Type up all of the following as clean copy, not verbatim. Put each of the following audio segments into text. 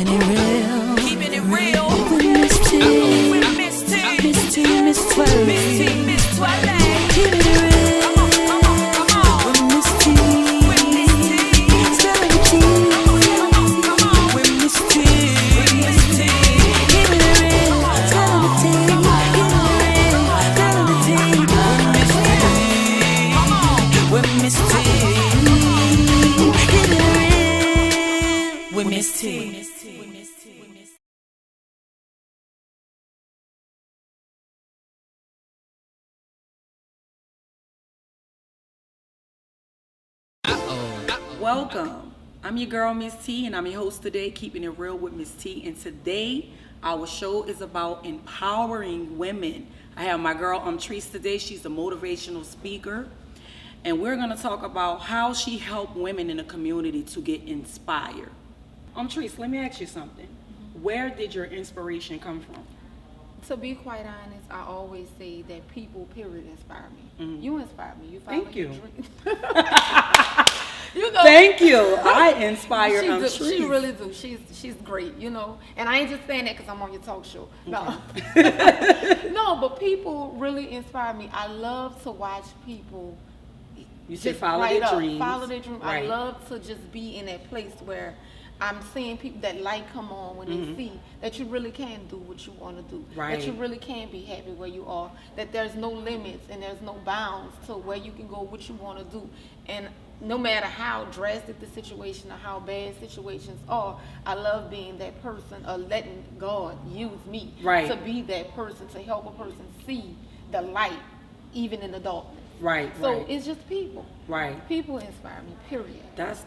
Keeping it real. Keeping it real. With Miss T. With Miss T. Miss T, Miss Twirly. Miss T, Miss Twirly. Keeping it real. Come on. With Miss T. With Miss T. Spelling the T. Come on. With Miss T. With Miss T. Keeping it real. Spelling the T. Keeping it real. Spelling the T. With Miss T. Keeping it real. With Miss T. Welcome. I'm your girl, Miss T, and I'm your host today, Keeping It Real with Miss T. And today, our show is about empowering women. I have my girl, Treese, today. She's a motivational speaker. And we're going to talk about how she helped women in the community to get inspired. Treese, let me ask you something. Where did your inspiration come from? To be quite honest, I always say that people, period, inspire me. You inspire me. You follow Thank your you. dreams. You know, Thank you. I inspire she Treese. really do. She's great, you know. And I ain't just saying that because I'm on your talk show. No. No, but people really inspire me. I love to watch people. You said just follow light their up, dreams. Follow their dreams. Right. I love to just be in that place where I'm seeing people, that light come on when they see that you really can do what you want to do. Right. That you really can be happy where you are. That there's no limits and there's no bounds to where you can go, what you want to do. And no matter how drastic the situation or how bad situations are, I love being that person or letting God use me to be that person, to help a person see the light even in the darkness. Right. So it's just people. Right. People inspire me, period. That's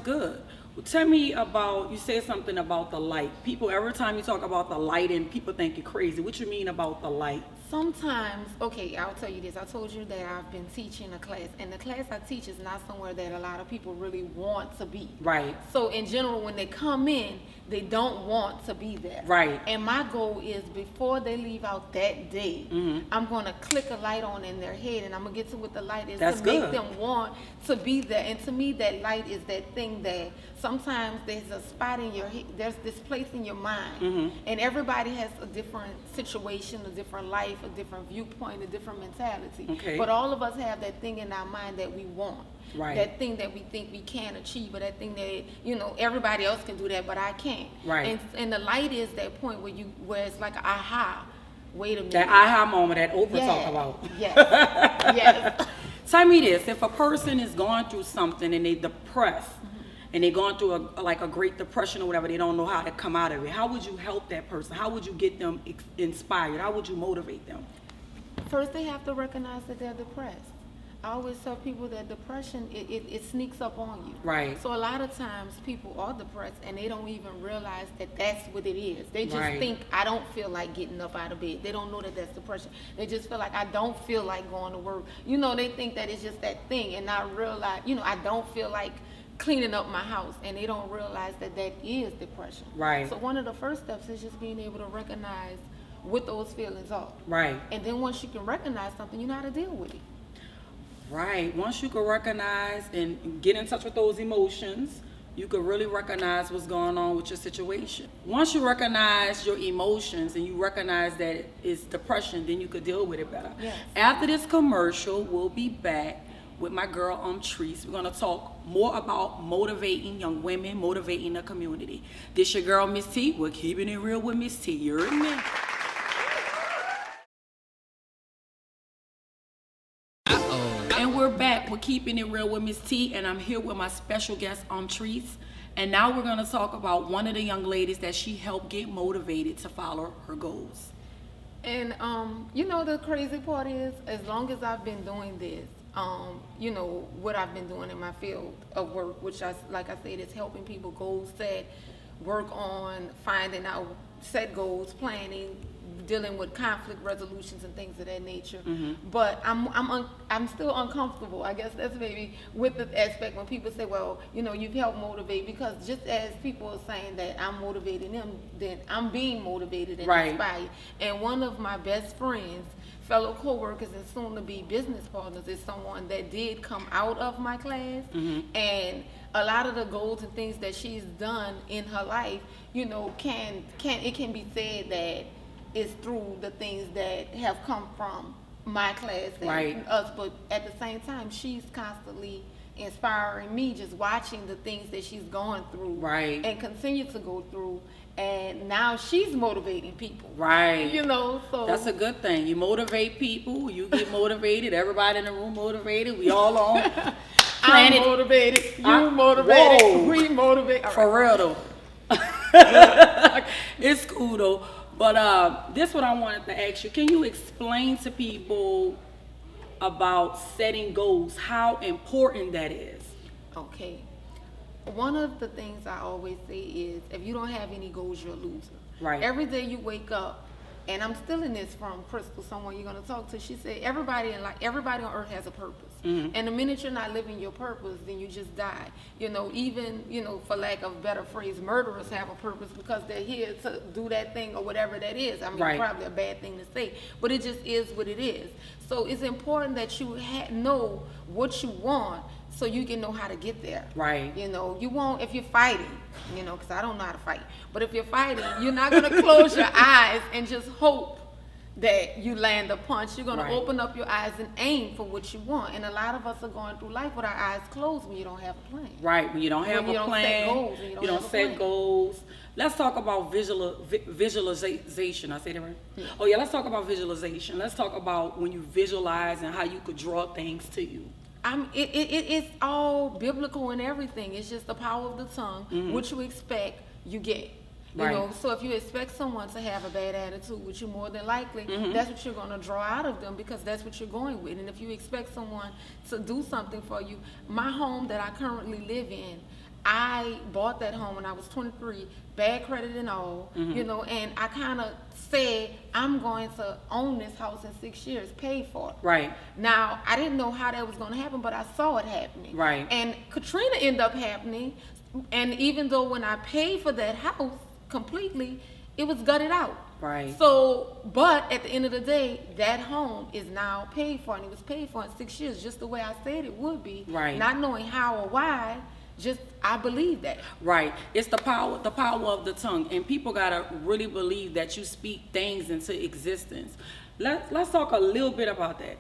good. Well, tell me about, you said something about the light. People, every time you talk about the light and people think you're crazy. What you mean about the light? Sometimes, okay, I'll tell you this. I told you that I've been teaching a class, and the class I teach is not somewhere that a lot of people really want to be. Right. So in general, when they come in, they don't want to be there. Right. And my goal is before they leave out that day, I'm going to click a light on in their head, and I'm going to get to what the light is That's to good. make them want to be there. And to me, that light is that thing that sometimes there's a spot in your head, there's this place in your mind, and everybody has a different situation, a different life, a different viewpoint, a different mentality. Okay. But all of us have that thing in our mind that we want. Right. That thing that we think we can achieve, or that thing that, you know, everybody else can do that, but I can't. Right. And the light is that point where it's like aha. Wait a minute. That aha moment that Oprah talk about. Yes. Yes. Tell me this, if a person is going through something and they depressed, and they're going through a Great Depression or whatever, they don't know how to come out of it, how would you help that person? How would you get them inspired? How would you motivate them? First, they have to recognize that they're depressed. I always tell people that depression, it sneaks up on you. Right. So a lot of times people are depressed and they don't even realize that that's what it is. They just Right. think, I don't feel like getting up out of bed. They don't know that that's depression. They just feel like, I don't feel like going to work. You know, they think that it's just that thing and not realize, you know, I don't feel like cleaning up my house, and they don't realize that that is depression. Right. So one of the first steps is just being able to recognize what those feelings are. Right. And then once you can recognize something, you know how to deal with it. Right. Once you can recognize and get in touch with those emotions, you can really recognize what's going on with your situation. Once you recognize your emotions and you recognize that it's depression, then you could deal with it better. Yes. After this commercial, we'll be back with my girl, Treese. We're going to talk more about motivating young women, motivating the community. This your girl, Miss T. We're keeping it real with Miss T. You're in there. And we're back. We're keeping it real with Miss T, and I'm here with my special guest, Treese. And now we're going to talk about one of the young ladies that she helped get motivated to follow her goals. And you know, the crazy part is, as long as I've been doing this, you know, what I've been doing in my field of work, which like I said, is helping people goal set, work on finding out, set goals, planning, dealing with conflict resolutions and things of that nature. But I'm still uncomfortable, I guess that's maybe, with the aspect when people say, well, you know, you've helped motivate, because just as people are saying that I'm motivating them, then I'm being motivated and inspired. And one of my best friends, fellow co-workers and soon to be business partners, is someone that did come out of my class, and a lot of the goals and things that she's done in her life, you know, can be said that it's through the things that have come from my class and Right. us, but at the same time, she's constantly inspiring me, just watching the things that she's going through, Right. and continue to go through, and now she's motivating people, Right. you know. So That's a good thing. You motivate people. You get motivated. Everybody in the room motivated. We all on I'm planet. motivated, you I- motivated, Whoa. we motivate. All For right. real though. It's cool though. But this what I wanted to ask you. Can you explain to people about setting goals, how important that is? Okay. One of the things I always say is, if you don't have any goals, you're a loser. Right. Every day you wake up, and I'm stealing this from Crystal, someone you're gonna talk to. She said everybody on earth has a purpose. And the minute you're not living your purpose, then you just die. You know, even, you know, for lack of a better phrase, murderers have a purpose because they're here to do that thing or whatever that is. I mean, Right. probably a bad thing to say, but it just is what it is. So it's important that you know what you want, so you can know how to get there. Right. You know, you won't, if you're fighting, you know, because I don't know how to fight, but if you're fighting, you're not going to close your eyes and just hope that you land a punch. You're going Right. to open up your eyes and aim for what you want. And a lot of us are going through life with our eyes closed when you don't have a plan. Right. When you don't have When you a don't plan, set goals and you don't have a set plan. goals. Let's talk about visualization. I say that right? Yeah. Oh yeah, let's talk about visualization. Let's talk about when you visualize and how you could draw things to you. It's all biblical and everything. It's just the power of the tongue. Mm-hmm. What you expect, you get. You Right. know, so if you expect someone to have a bad attitude, which you more than likely, Mm-hmm. that's what you're going to draw out of them, because that's what you're going with. And if you expect someone to do something for you, my home that I currently live in, I bought that home when I was 23, bad credit and all, Mm-hmm. you know, and I kind of said, I'm going to own this house in 6 years, pay for it. Right. Now, I didn't know how that was going to happen, but I saw it happening. Right. And Katrina ended up happening, and even though when I paid for that house completely, it was gutted out. Right. So, but at the end of the day, that home is now paid for, and it was paid for in 6 years, just the way I said it would be. Right. Not knowing how or why, just I believe that. Right. It's the power of the tongue. And people gotta really believe that you speak things into existence. Let's talk a little bit about that.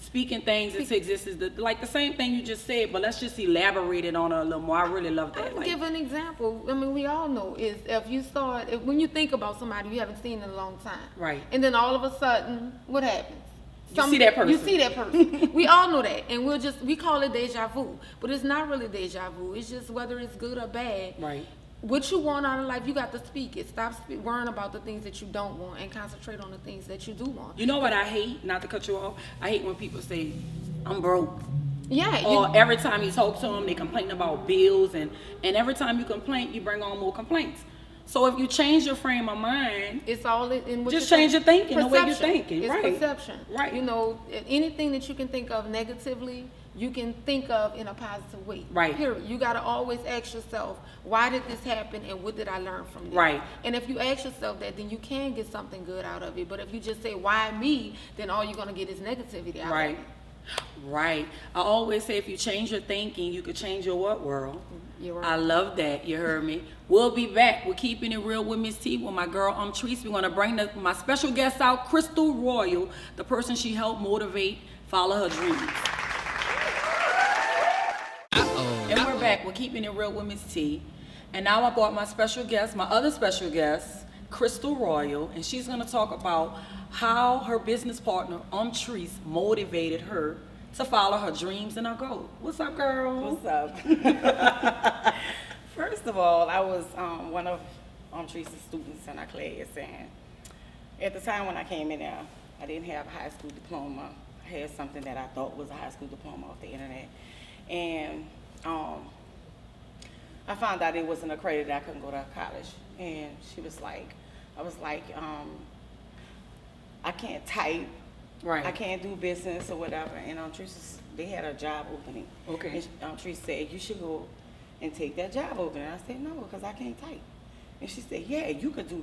Speaking things into existence. Like the same thing you just said, but let's just elaborate it on it a little more. I really love that. I'll Like, give an example. I mean, we all know is when you think about somebody you haven't seen in a long time. Right. And then all of a sudden, what happens? You see that person. You see that person. We all know that. And we call it deja vu. But it's not really deja vu. It's just whether it's good or bad. Right. What you want out of life, you got to speak it. Stop worrying about the things that you don't want and concentrate on the things that you do want. You know what I hate? Not to cut you off. I hate when people say, I'm broke. Yeah. Or every time you talk to them, they complain about bills. And every time you complain, you bring on more complaints. So if you change your frame of mind, It's all in what Just you change think. your thinking, the way you're Perception. thinking, It's right. perception. Right. You know, anything that you can think of negatively, you can think of in a positive way. Right. Period. You got to always ask yourself, why did this happen and what did I learn from this? Right. And if you ask yourself that, then you can get something good out of it. But if you just say, why me, then all you're going to get is negativity out right. of it. Right. I always say if you change your thinking, you could change your what world? You're right. I love that. You heard me. We'll be back. We're keeping it real with Miss T, with my girl Treese. We're going to bring my special guest out, Crystal Royal, the person she helped motivate, follow her dreams. And we're back. We're keeping it real with Miss T. And now I brought my special guest, my other special guest, Crystal Royal, and she's going to talk about how her business partner, Treese, motivated her to follow her dreams and her goals. What's up, girl? What's up? First of all, I was one of Treese's students in our class, and at the time when I came in there, I didn't have a high school diploma. I had something that I thought was a high school diploma off the internet, and I found out it wasn't accredited. I couldn't go to college, and she was like, I was like, I can't type. Right. I can't do business or whatever. And they had a job opening. Okay. And Treese said, you should go and take that job opening. I said, no, because I can't type. And she said, yeah, you could do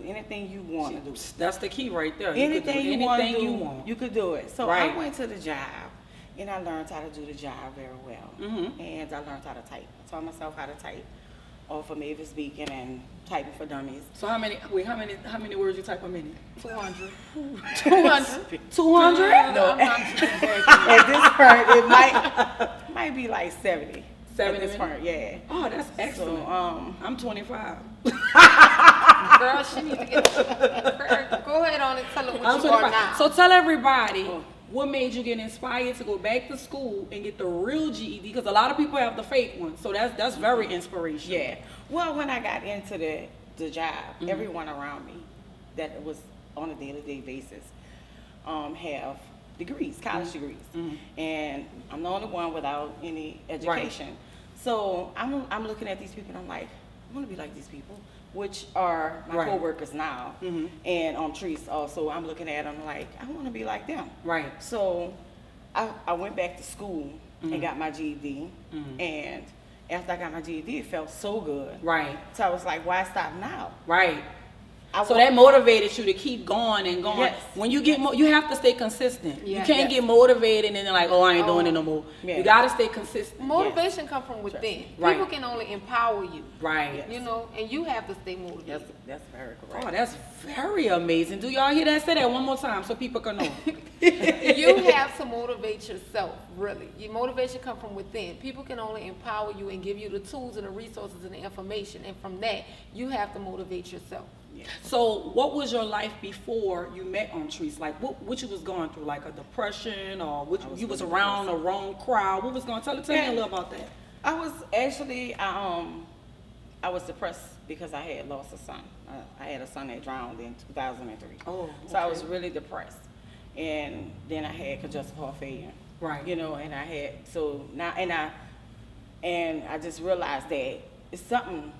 anything you want to do. That's the key right there. Anything you want to do, you want. you could do it. So Right. I went to the job, And I learned how to do the job very well. And I learned how to type. I taught myself how to type off of Mavis Beacon and typing for dummies. So how many words you type a minute? 200. 200? 200? No, I'm not exactly. at this point, it might be like 70. 70 at this point, yeah. Oh, that's excellent. So, I'm 25. Girl, she needs to get. Girl, go ahead on and tell her what I'm you are 25. now. So tell everybody what made you get inspired to go back to school and get the real GED, because a lot of people have the fake one. So that's very inspirational. yeah. Well, when I got into the job, everyone around me that was on a day-to-day basis have degrees, college degrees, and I'm the only one without any education. So I'm looking at these people and I'm like, I want to be like these people, which are my coworkers now, and Trees also. I'm looking at them like I want to be like them. Right. So I went back to school and got my GED, and after I got my GED, it felt so good. Right. So I was like, why stop now? Right. I So wa- that motivated you to keep going and going. Yes. When you get, you have to stay consistent. Yeah. You can't Yes. get motivated and then like, oh, I ain't doing it no more. Yeah. You gotta stay consistent. Motivation comes from within. Right. People can only empower you. Right. You know, and you have to stay motivated. That's very correct. Oh, that's very amazing. Do y'all hear that? Say that one more time so people can know. You have to motivate yourself, really. Your motivation comes from within. People can only empower you and give you the tools and the resources and the information, and from that, you have to motivate yourself. So what was your life before you met Trees? Like what you was going through? Like a depression, or you was around the wrong crowd? What was going? Tell me a little about that. I was actually, I was depressed because I had lost a son. I had a son that drowned in 2003. Oh, So I okay. was really depressed. And then I had congestive heart failure. Right. You know, and I had, so now, and I just realized that it's something,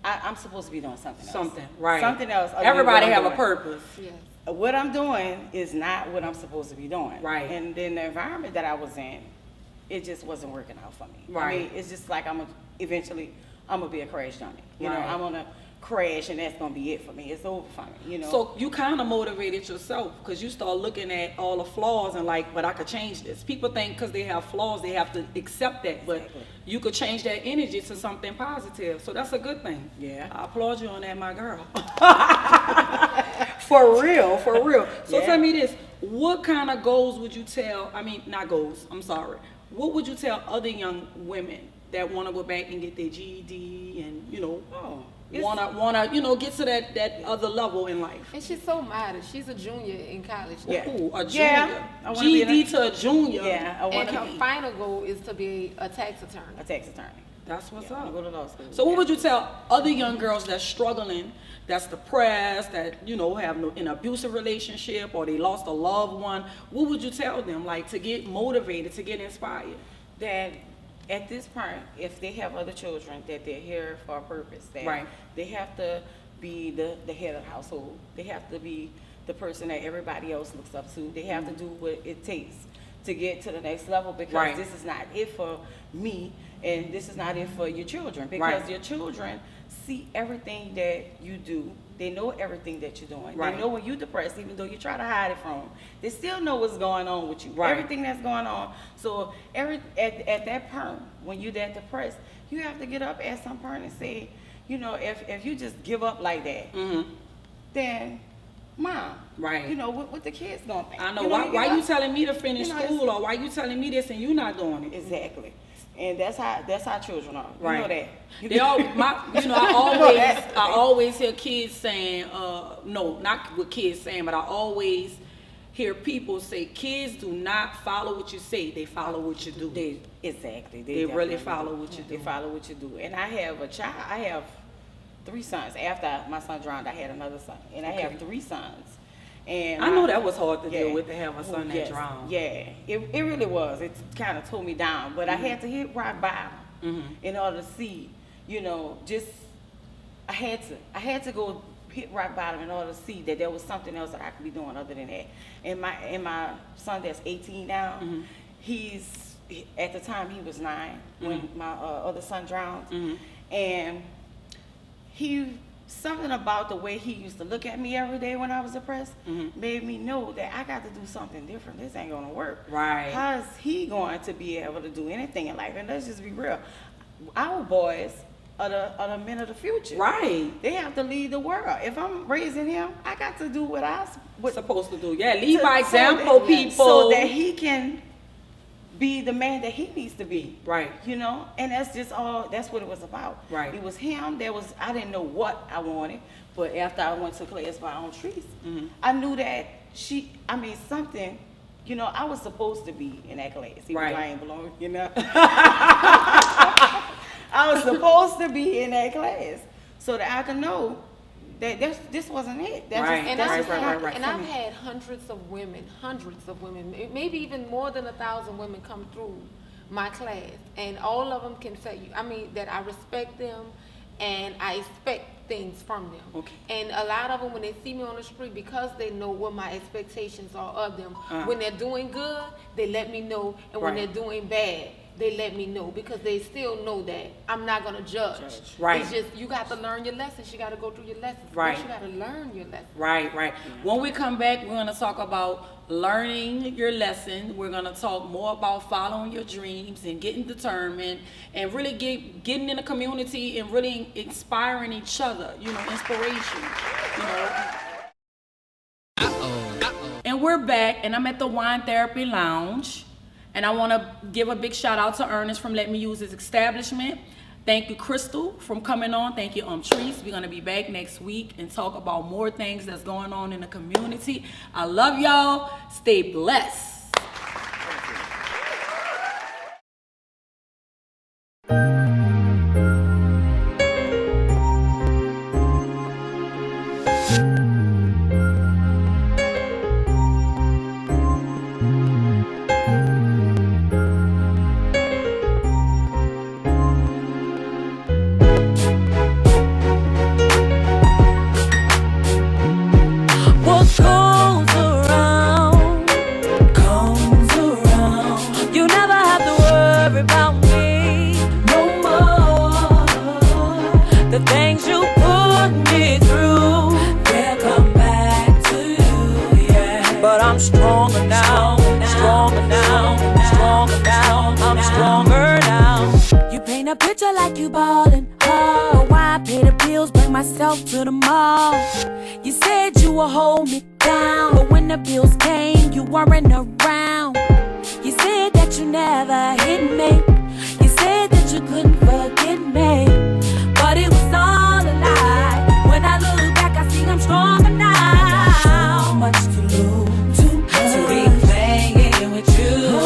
I'm supposed to be doing something else. Something, right? Something else. other than Everybody what I'm have a doing. purpose. Yes. What I'm doing is not what I'm supposed to be doing. Right. And then the environment that I was in, it just wasn't working out for me. Right. I mean, it's just like eventually I'm gonna be a crash dummy. You know, Right. I'm gonna crash and that's gonna be it for me. It's over for me, you know. So you kind of motivated yourself because you start looking at all the flaws and like, but I could change this. People think because they have flaws, they have to accept that, but Exactly. you could change that energy to something positive. So that's a good thing. Yeah. I applaud you on that, my girl. For real, for real. So Yeah. tell me this, what kind of goals would you tell, not goals, I'm sorry. What would you tell other young women that want to go back and get their GED and, it's- wanna get to that other level in life? And she's so modest. She's a junior in college now. Yeah. Ooh, a Yeah, junior. I wanna be GED a- to a junior. Yeah, I want And to her be final goal is to be a tax attorney. a tax attorney. That's what's Yeah, I up. go to law school. So what Yeah. would you tell other young girls that's struggling, that's depressed, that have an abusive relationship or they lost a loved one? What would you tell them, like, to get motivated, to get inspired? That at this point, if they have other children, that they're here for a purpose. That Right. they have to be the head of the household. They have to be the person that everybody else looks up to. They have to do what it takes to get to the next level, because Right. this is not it for me and this is not it for your children, because Right. your children see everything that you do. They know everything that you're doing. Right. They know when you're depressed, even though you try to hide it from them. They still know what's going on with you. Right. Everything that's going on. So at that point, when you're that depressed, you have to get up at some point and say, if you just give up like that, then mom, Right. what the kids gonna think? I know. You Why give you up. telling me to finish You know, school, or why you telling me this and you not doing it? Exactly. And that's how children are. You know that. They all, I always hear kids saying, no, not what kids saying, but I always hear people say, kids do not follow what you say, they follow what you do. Exactly. They really definitely follow what you They do. follow what you do. And I have a child. I have 3 sons. After my son drowned, I had another son, and I have 3 sons. And I know that was hard to yeah. deal with, to have a son that Yes. drowned. Yeah, it really was. It kind of tore me down, but I had to hit rock bottom in order to see, I had to go hit rock bottom in order to see that there was something else that I could be doing other than that. And my son that's 18 now, at the time he was 9 when my other son drowned, and he something about the way he used to look at me every day when I was depressed Mm-hmm. made me know that I got to do something different. This ain't gonna work. Right. How is he going to be able to do anything in life? And let's just be real. Our boys are the men of the future. Right. They have to lead the world. If I'm raising him, I got to do what I was Supposed to do. Yeah, lead by example, people. so that he can be the man that he needs to be. Right. You know, and that's just all. That's what it was about. Right. It was him. I didn't know what I wanted, but after I went to class by Trees, Mm-hmm. I knew that something. You know, I was supposed to be in that class. Even Right. though I ain't belong. You know. I was supposed to be in that class so that I could know that this wasn't it. That's Right. just, And, that's I've, just had, not right. and for I've me. had hundreds of women, maybe even more than 1,000 women come through my class, and all of them can say, that I respect them, and I expect things from them. Okay. And a lot of them, when they see me on the street, because they know what my expectations are of them, when they're doing good, they let me know, and when Right. they're doing bad, they let me know, because they still know that I'm not gonna judge. Right. It's just, you got to learn your lessons. You got to go through your lessons. Right. First, you got to learn your lessons. Right, right. When we come back, we're going to talk about learning your lesson. We're going to talk more about following your dreams and getting determined and really getting in the community and really inspiring each other, inspiration, And we're back, and I'm at the Wine Therapy Lounge. And I want to give a big shout out to Ernest from letting me use his establishment. Thank you, Crystal, from coming on. Thank you, Treese. We're going to be back next week and talk about more things that's going on in the community. I love y'all. Stay blessed. What goes around comes around. You never have to worry about me no more. The things you put me through, they'll come back to you, yeah. But I'm stronger now, stronger now, stronger now. I'm stronger now. You paint a picture like you ballin', oh. Why I pay the bills, bring myself to the mall. You said you would hold me down, but when the bills came, you weren't around. You said that you never hit me. You said that you couldn't forget me, but it was all a lie. When I look back, I see I'm stronger now. Too much to lose, to be playing with you.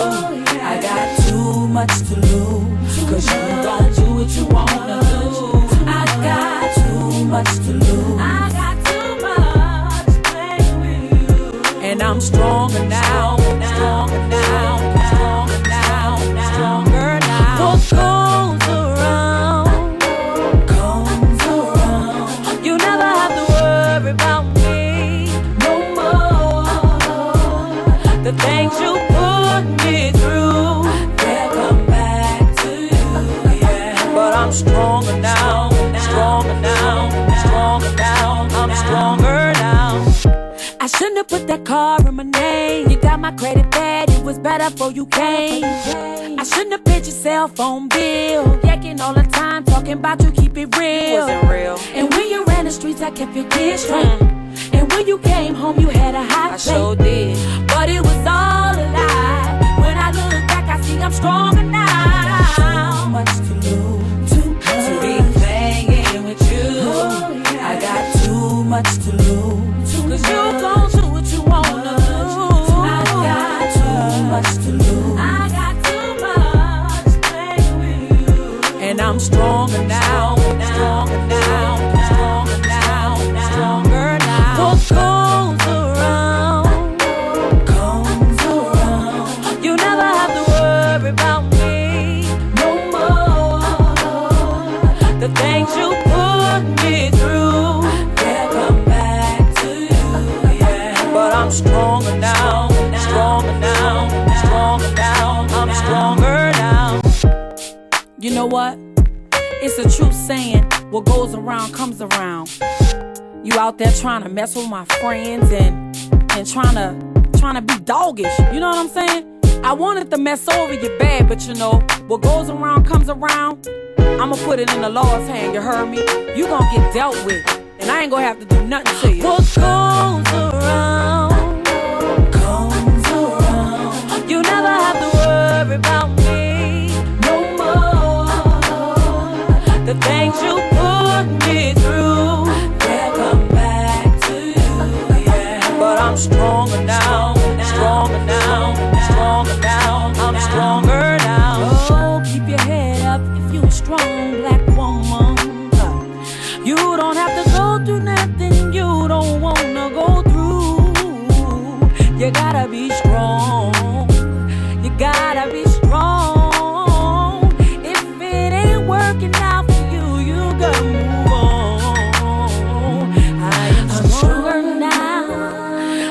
I got too much to lose, 'cause you gon' do what you wanna do. I got too much to lose. I got too much playing with you. And I'm stronger now, stronger now, stronger now, stronger now. What goes around comes around. You never have to worry about me no more. The things you put me through, they'll come back to you, yeah. But I'm stronger now, stronger now, stronger now. I'm stronger now. I shouldn't have put that car in my name. You got my credit bad, it was better before you came. I shouldn't have paid your cell phone bill. Yakking all the time, talking about you, keep it real. Wasn't real. And when you ran the streets, I kept your kids straight. And when you came home, you had a hot I plate. sure did. But it was all a lie. When I look back, I see I'm stronger now. Too much to lose, to be playing with you. I got too much to lose, 'cause you gon' do what you wanna do. I got too much to lose. I got too much playing with you. And I'm stronger now, stronger now, stronger now, stronger now. What goes around comes around. You never have to worry about me no more. The things you put me through, they'll come back to you, yeah. But I'm stronger now, stronger now, stronger now. I'm stronger now. You know what? It's a true saying. what goes around comes around. You out there trying to mess with my friends and trying to be doggish. You know what I'm saying? I wanted to mess over you bad, but you know, what goes around comes around. I'ma put it in the Lord's hand, you heard me? You gon' get dealt with, and I ain't gonna have to do nothing to you. What goes around comes around. You never have to worry about me no more. The things you put me through, they'll come back to you, yeah. But I'm stronger now, stronger now, stronger now. I'm stronger now. Oh, keep your head up if you a strong black woman. You don't have to go through nothing you don't wanna go through. You gotta be strong. You gotta be strong. If it ain't working out for you, you gotta move on. I am stronger now.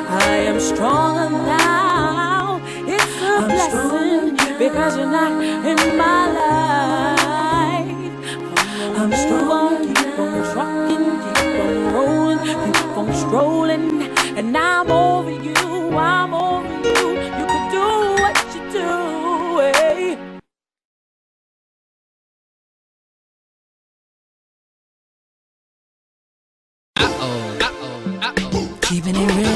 I am stronger now. It's a blessing because you're not in my life. I'm strong. Keep on trucking, keep on rolling, keep on strolling, and I'm over you, I'm over you. You can do what you do, eh? Keeping it real